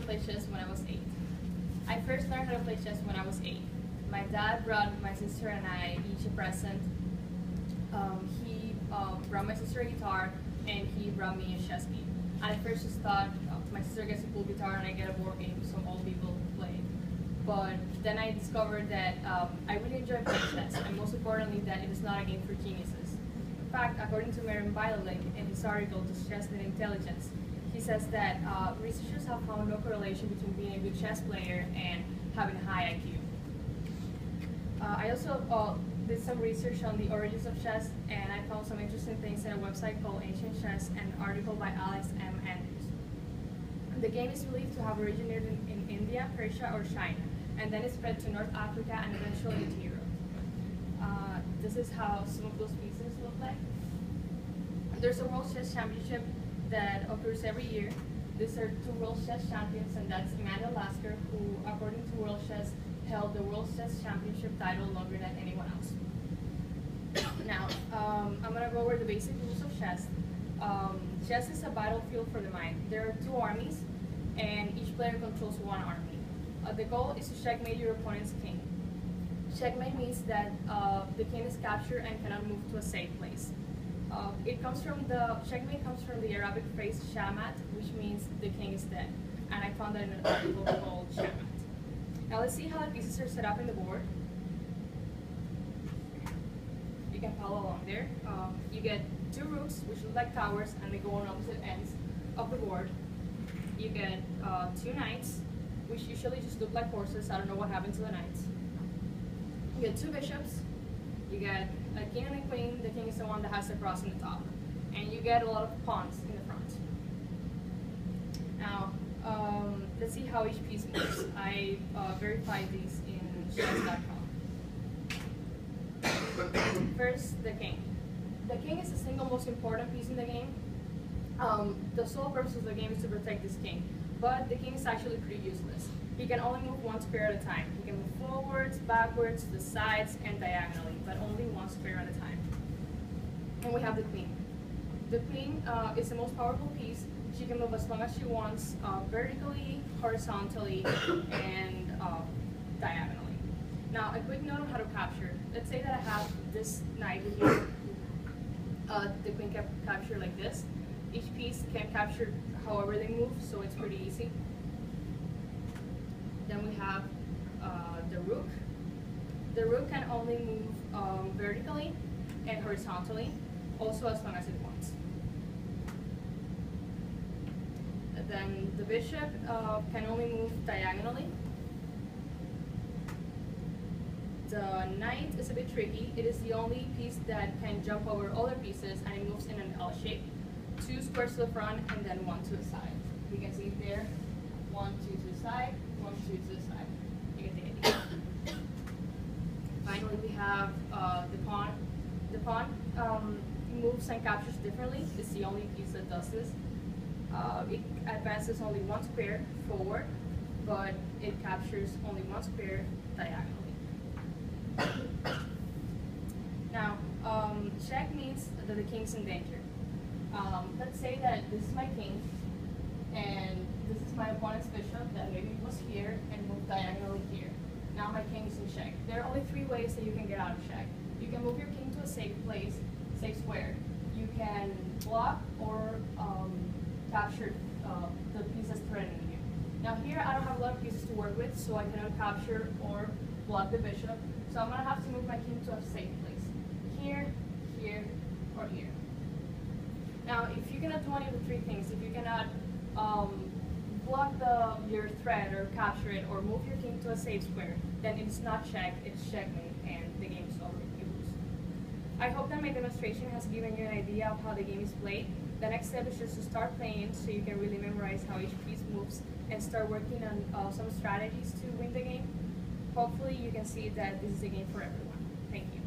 play chess when I was 8. I first learned how to play chess when I was 8. My dad brought my sister and I each a present. He brought my sister a guitar, and he brought me a chess game. And I first just thought, my sister gets a cool guitar and I get a board game some old people play. But then I discovered that I really enjoy playing chess, and most importantly that it is not a game for geniuses. In fact, according to Merriam Bialik in his article, Does Chess Need Intelligence?, he says that researchers have found no correlation between being a good chess player and having a high IQ. I also did some research on the origins of chess, and I found some interesting things in a website called Ancient Chess, and an article by Alex M. Andrews. The game is believed to have originated in India, Persia, or China, and then it spread to North Africa and eventually to Europe. This is how some of those pieces look like. There's a World Chess Championship that occurs every year. These are 2 World Chess Champions, and that's Amanda Lasker, who, according to World Chess, held the World Chess Championship title longer than anyone else. Now, I'm going to go over the basic rules of chess. Chess is a battlefield for the mind. There are 2 armies, and each player controls 1 army. The goal is to checkmate your opponent's king. Checkmate means that the king is captured and cannot move to a safe place. Checkmate comes from the Arabic phrase shamat, which means the king is dead. And I found that in an article called Shamat. Now let's see how the pieces are set up in the board. You can follow along there. You get 2 rooks, which look like towers, and they go on opposite ends of the board. You get 2 knights, which usually just look like horses. I don't know what happened to the knights. You get 2 bishops. You get a king and a queen. The king is the one that has the cross on the top. And you get a lot of pawns in the front. Now, let's see how each piece moves. I verified these in chess.com. First, the king. The king is the single most important piece in the game. The sole purpose of the game is to protect this king, but the king is actually pretty useless. He can only move 1 square at a time. He can move forwards, backwards, to the sides, and diagonally, but only 1 square at a time. And we have the queen. The queen is the most powerful piece. She can move as long as she wants, vertically, horizontally, and diagonally. Now, a quick note on how to capture. Let's say that I have this knight here. The queen can capture like this. Each piece can capture however they move, so it's pretty easy. Then we have the rook. The rook can only move vertically and horizontally, also as long as it wants. Then the bishop can only move diagonally. The knight is a bit tricky. It is the only piece that can jump over other pieces, and it moves in an L shape. 2 squares to the front and then 1 to the side. You can see it there. 1, 2 to the side, 1, 2 to the side. You get the idea. Finally, we have the pawn. The pawn moves and captures differently. It's the only piece that does this. It advances only 1 square forward, but it captures only 1 square diagonally. Now, check means that the king's in danger. Let's say that this is my king, and this is my opponent's bishop that maybe was here and moved diagonally here. Now my king is in check. There are only 3 ways that you can get out of check. You can move your king to a safe place, safe square. You can block or capture the piece that's threatening you. Now here I don't have a lot of pieces to work with, so I cannot capture or block the bishop. So I'm going to have to move my king to a safe place. Here, here, or here. Now if you cannot do any of the 3 things, if you cannot block your threat or capture it or move your king to a safe square, then it's not check, it's checkmate, and the game is over. You lose. I hope that my demonstration has given you an idea of how the game is played. The next step is just to start playing so you can really memorize how each piece moves and start working on some strategies to win the game. Hopefully you can see that this is a game for everyone. Thank you.